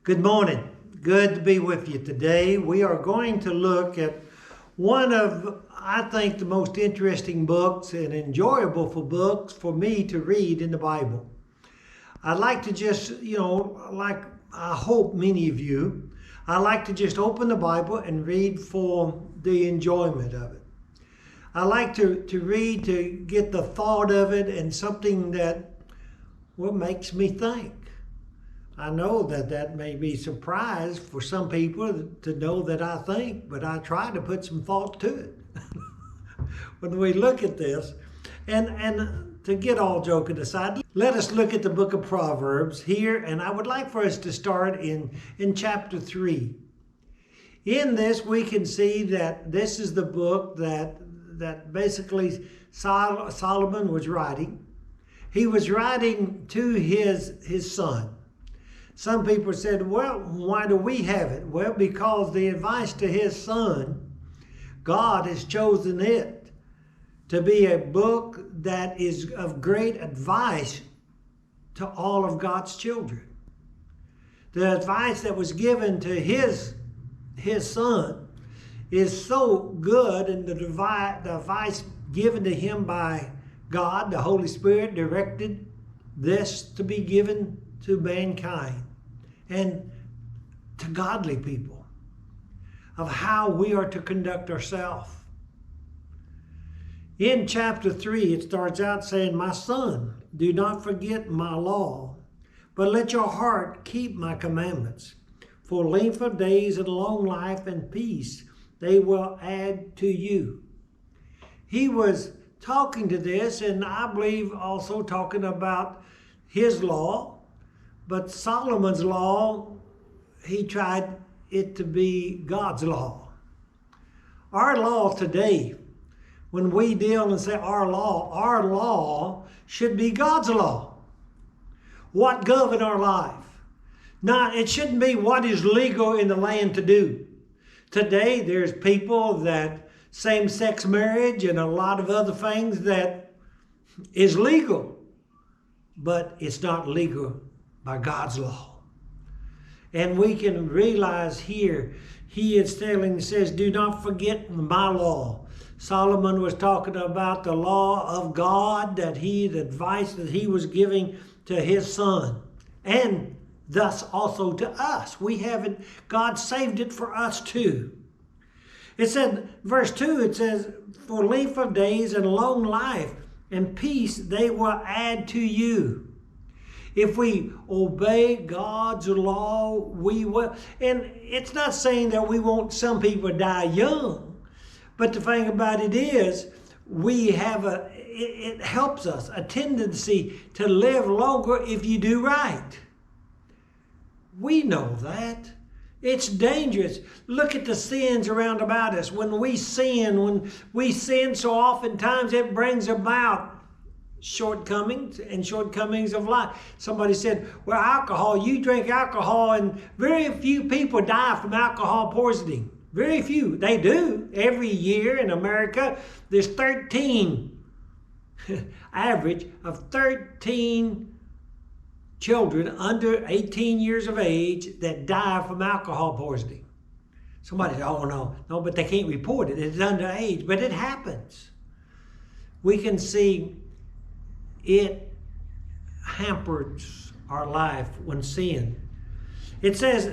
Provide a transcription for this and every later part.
Good morning. Good to be with you today. We are going to look at one of, I think, the most interesting books and enjoyable for books for me to read in the Bible. I'd like to just, like I hope many of you, I like to just open the Bible and read for the enjoyment of it. I like to read to get the thought of it and something that makes me think. I know that may be a surprise for some people to know that I think, but I try to put some thought to it when we look at this. And to get all joking aside, let us look at the book of Proverbs here, and I would like for us to start in chapter 3. In this, we can see that this is the book that basically Solomon was writing. He was writing to his son. Some people said, well, why do we have it? Well, because the advice to his son, God has chosen it to be a book that is of great advice to all of God's children. The advice that was given to his son is so good, and the advice given to him by God, the Holy Spirit, directed this to be given to mankind and to godly people of how we are to conduct ourselves. In chapter 3, it starts out saying, "My son, do not forget my law, but let your heart keep my commandments. For length of days and long life and peace they will add to you." He was talking to this, and I believe also talking about his law. But Solomon's law, he tried it to be God's law. Our law today, when we deal and say our law should be God's law. What govern our life? Now, it shouldn't be what is legal in the land to do. Today, there's people that same-sex marriage and a lot of other things that is legal, but it's not legal by God's law. And we can realize here, he says, do not forget my law. Solomon was talking about the law of God, the advice that he was giving to his son, and thus also to us. We have it, God saved it for us too. It said, verse 2, it says, "For length of days and long life and peace they will add to you." If we obey God's law, we will. And it's not saying that we won't, some people die young. But the thing about it is, it helps us, a tendency to live longer if you do right. We know that. It's dangerous. Look at the sins around about us. When we sin so oftentimes it brings about shortcomings of life. Somebody said, well, alcohol, you drink alcohol, and very few people die from alcohol poisoning. Very few. They do. Every year in America, there's 13, average of 13 children under 18 years of age that die from alcohol poisoning. Somebody said, oh, no, but they can't report it. It's underage, but it happens. We can see it hampers our life when sin. It says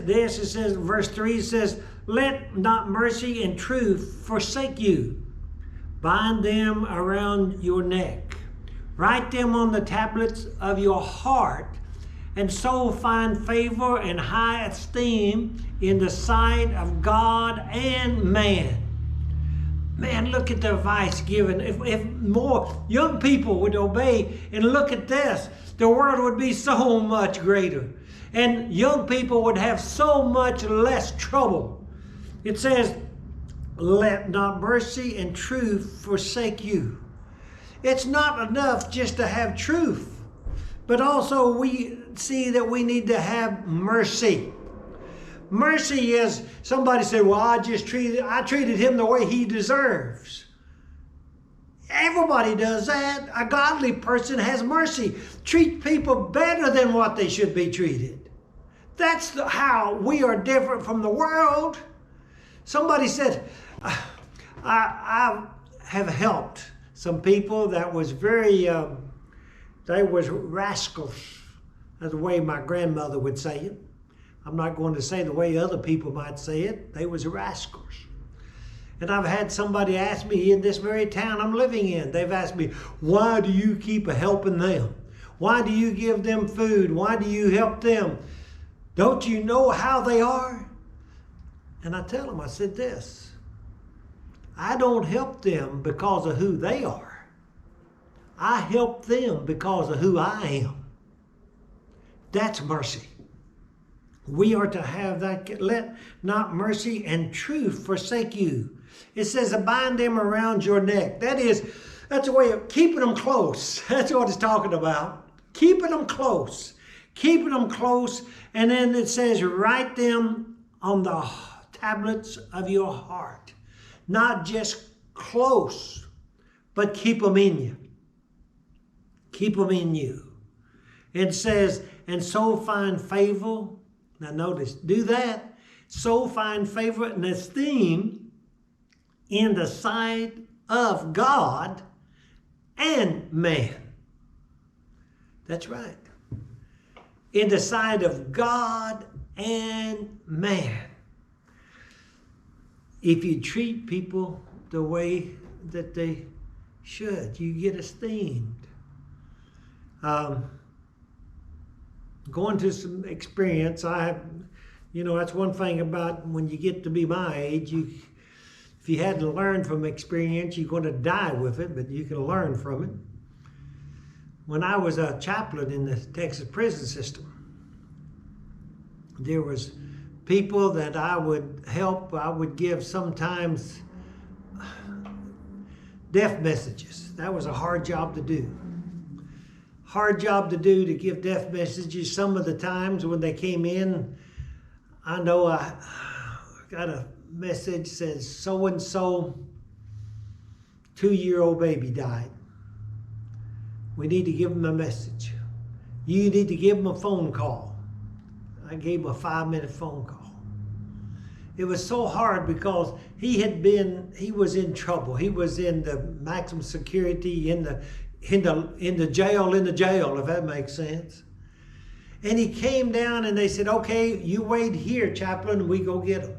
verse 3 says, "Let not mercy and truth forsake you. Bind them around your neck. Write them on the tablets of your heart, and so find favor and high esteem in the sight of God and man." Man, look at the advice given. If more young people would obey and look at this, the world would be so much greater. And young people would have so much less trouble. It says, "Let not mercy and truth forsake you." It's not enough just to have truth, but also we see that we need to have mercy. Mercy is, somebody said, well, I treated him the way he deserves. Everybody does that. A godly person has mercy. Treat people better than what they should be treated. That's how we are different from the world. Somebody said, I have helped some people that was very, they was rascals. That's the way my grandmother would say it. I'm not going to say the way other people might say it. They was rascals. And I've had somebody ask me in this very town I'm living in, they've asked me, why do you keep helping them? Why do you give them food? Why do you help them? Don't you know how they are? And I tell them, I said this, I don't help them because of who they are. I help them because of who I am. That's mercy. We are to have that. Let not mercy and truth forsake you. It says, bind them around your neck. That's a way of keeping them close. That's what it's talking about. Keeping them close. Keeping them close. And then it says, write them on the tablets of your heart. Not just close, but keep them in you. Keep them in you. It says, and so find favor. Now notice, do that. So find favor and esteem in the sight of God and man. That's right. In the sight of God and man. If you treat people the way that they should, you get esteemed. Going to some experience, that's one thing about when you get to be my age, if you hadn't learned from experience, you're going to die with it, but you can learn from it. When I was a chaplain in the Texas prison system, there was people that I would help. I would give sometimes death messages. That was a hard job to do. Hard job to do, to give death messages. Some of the times when they came in, I know I got a message says so-and-so 2-year-old baby died. We need to give them a message. You need to give them a phone call. I gave him a 5-minute phone call. It was so hard because he was in trouble. He was in the maximum security, in the jail, if that makes sense. And he came down and they said, okay, you wait here, chaplain, and we go get him.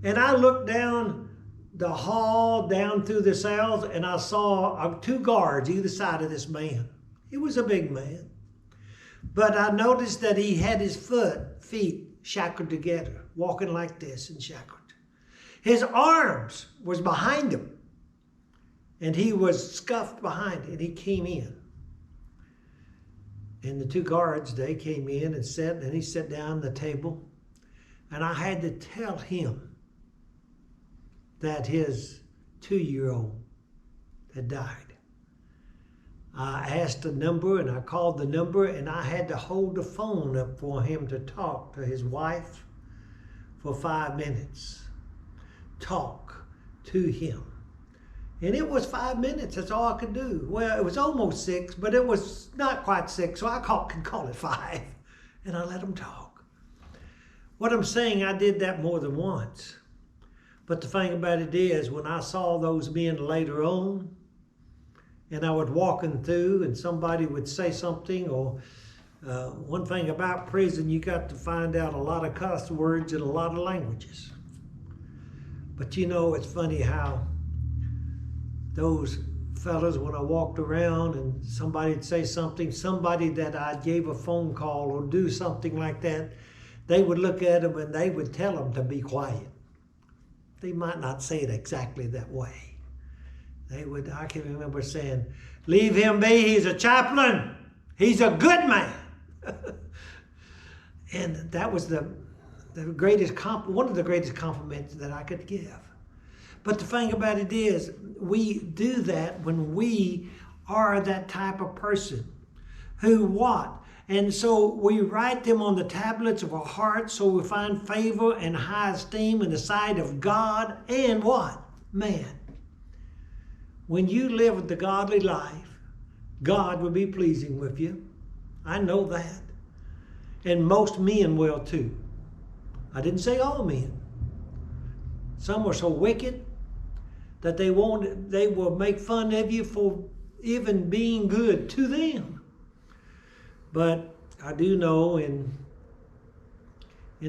And I looked down the hall, down through the cells, and I saw 2 guards either side of this man. He was a big man. But I noticed that he had his feet shackled together, walking like this and shackled. His arms was behind him. And he was scuffed behind it. He came in. And the 2 guards, they came in and he sat down at the table. And I had to tell him that his 2-year-old had died. I asked the number and I called the number and I had to hold the phone up for him to talk to his wife for 5 minutes. Talk to him. And it was 5 minutes, that's all I could do. Well, it was almost 6, but it was not quite 6, so I can call it 5. And I let him talk. What I'm saying, I did that more than once. But the thing about it is, when I saw those men later on, and I was walking through and somebody would say something, or one thing about prison, you got to find out a lot of cuss words in a lot of languages. But it's funny how those fellas, when I walked around and somebody'd say something, somebody that I gave a phone call or do something like that, they would look at them and they would tell them to be quiet. They might not say it exactly that way. I can remember saying, leave him be, he's a chaplain. He's a good man. And that was one of the greatest compliments that I could give. But the thing about it is, we do that when we are that type of person. Who what? And so we write them on the tablets of our hearts so we find favor and high esteem in the sight of God and what? Man. When you live the godly life, God will be pleasing with you. I know that. And most men will too. I didn't say all men. Some are so wicked that they will make fun of you for even being good to them. But I do know in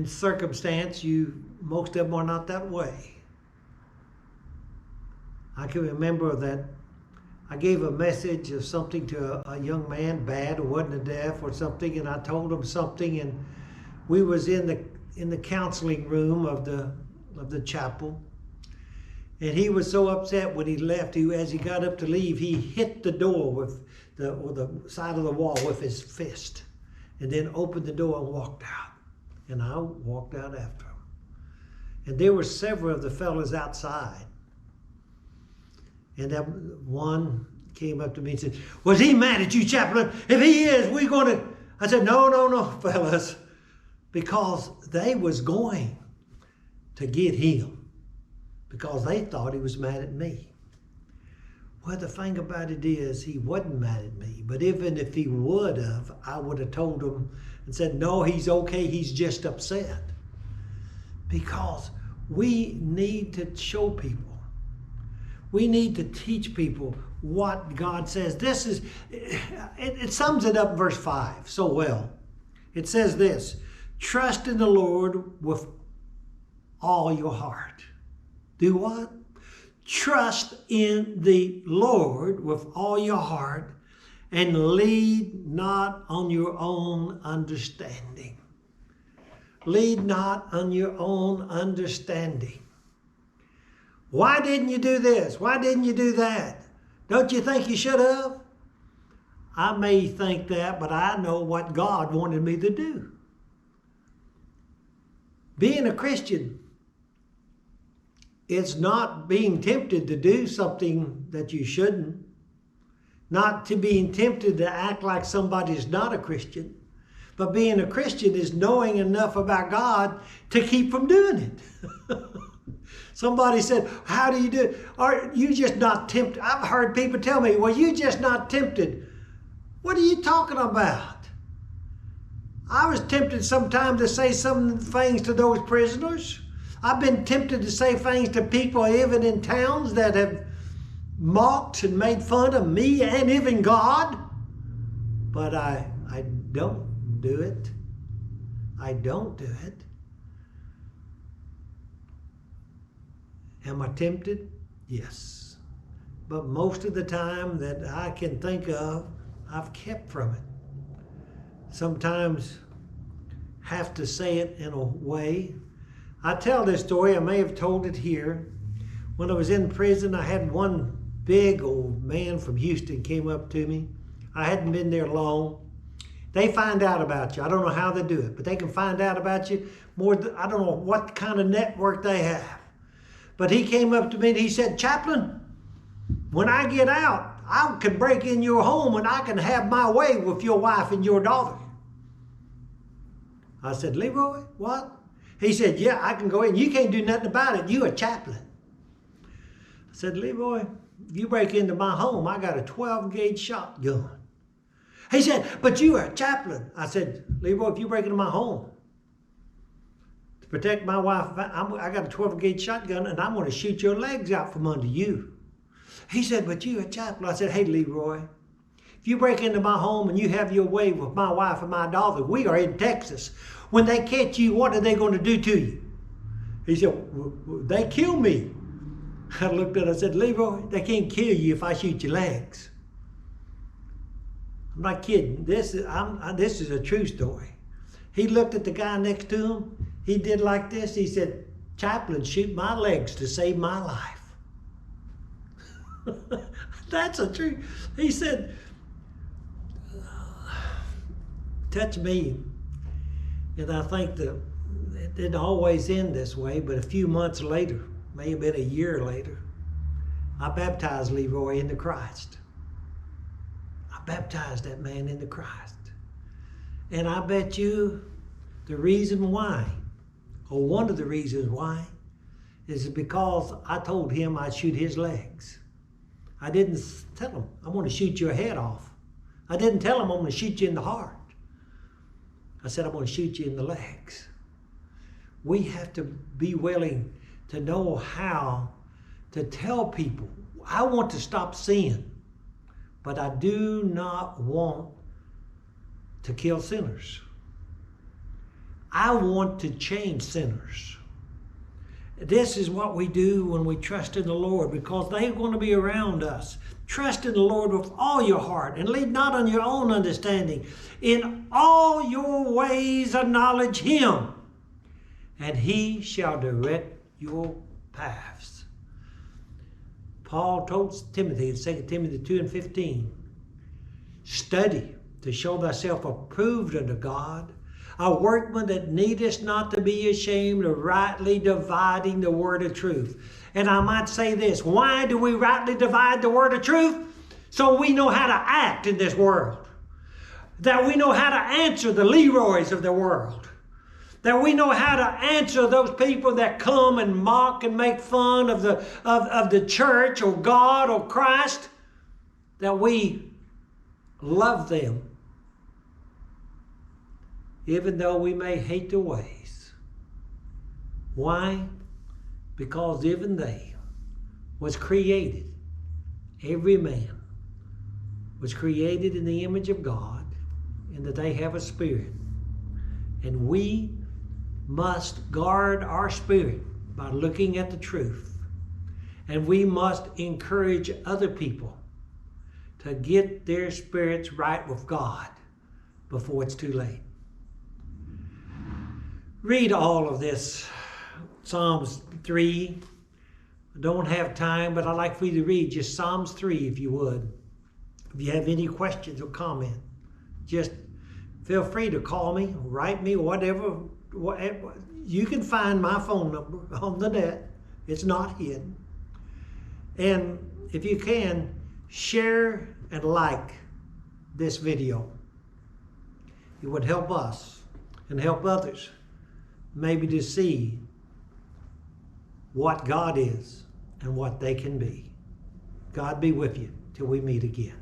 circumstance, most of them are not that way. I can remember that I gave a message of something to a young man, bad, who wasn't deaf or something, and I told him something, and we was in the counseling room of the chapel. And he was so upset when he left. As he got up to leave, he hit the door with the side of the wall with his fist, and then opened the door and walked out. And I walked out after him. And there were several of the fellas outside. And that one came up to me and said, "Was he mad at you, chaplain? If he is, we're going to..." I said, No, fellas, because they was going to get him. Because they thought he was mad at me. Well, the thing about it is, he wasn't mad at me. But even if he would have, I would have told him and said, "No, he's okay, he's just upset." Because we need to show people. We need to teach people what God says. It sums it up in verse 5 so well. It says this: trust in the Lord with all your heart. Do what? Trust in the Lord with all your heart, and lead not on your own understanding. Lead not on your own understanding. Why didn't you do this? Why didn't you do that? Don't you think you should have? I may think that, but I know what God wanted me to do. Being a Christian, it's not being tempted to do something that you shouldn't. Not to being tempted to act like somebody's not a Christian. But being a Christian is knowing enough about God to keep from doing it. Somebody said, "How do you do it? Are you just not tempted?" I've heard people tell me, "Well, you're just not tempted." What are you talking about? I was tempted sometimes to say some things to those prisoners. I've been tempted to say things to people even in towns that have mocked and made fun of me and even God. But I don't do it. I don't do it. Am I tempted? Yes. But most of the time that I can think of, I've kept from it. Sometimes have to say it in a way. I tell this story, I may have told it here. When I was in prison, I had one big old man from Houston came up to me. I hadn't been there long. They find out about you. I don't know how they do it, but they can find out about you more. I don't know what kind of network they have. But he came up to me and he said, "Chaplain, when I get out, I can break in your home and I can have my way with your wife and your daughter." I said, "Leroy, what?" He said, "Yeah, I can go in. You can't do nothing about it. You a chaplain." I said, "Leroy, you break into my home, I got a 12-gauge shotgun." He said, "But you are a chaplain." I said, "Leroy, if you break into my home to protect my wife, I got a 12-gauge shotgun and I'm going to shoot your legs out from under you." He said, "But you are a chaplain." I said, "Hey, Leroy, if you break into my home and you have your way with my wife and my daughter, we are in Texas. When they catch you, what are they going to do to you?" He said, "They kill me." I looked at him and said, "Leroy, they can't kill you if I shoot your legs." I'm not kidding. This is a true story. He looked at the guy next to him. He did like this. He said, "Chaplain, shoot my legs to save my life." That's a true. He said, "Touch me." And I think that it didn't always end this way, but a few months later, may have been a year later, I baptized Leroy into Christ. I baptized that man into Christ. And I bet you the reason why, or one of the reasons why, is because I told him I'd shoot his legs. I didn't tell him, "I'm going to shoot your head off." I didn't tell him, "I'm going to shoot you in the heart." I said, I'm going to shoot you in the legs. We have to be willing to know how to tell people, I want to stop sin, but I do not want to kill sinners. I want to change sinners. This is what we do when we trust in the Lord, because they're going to be around us. Trust in the Lord with all your heart and lean not on your own understanding. In all your ways acknowledge Him, and He shall direct your paths. Paul told Timothy in 2 Timothy 2:15, study to show thyself approved unto God, a workman that needeth not to be ashamed of rightly dividing the word of truth. And I might say this, why do we rightly divide the word of truth? So we know how to act in this world. That we know how to answer the Leroys of the world. That we know how to answer those people that come and mock and make fun of the church or God or Christ. That we love them, even though we may hate their ways. Why? Because even they was created, every man was created in the image of God, and that they have a spirit. And we must guard our spirit by looking at the truth. And we must encourage other people to get their spirits right with God before it's too late. Read all of this. Psalms 3. I don't have time, but I'd like for you to read just Psalms 3 if you would. If you have any questions or comment, just feel free to call me, write me, whatever. You can find my phone number on the net. It's not hidden. And if you can, share and like this video. It would help us and help others maybe to see what God is and what they can be. God be with you till we meet again.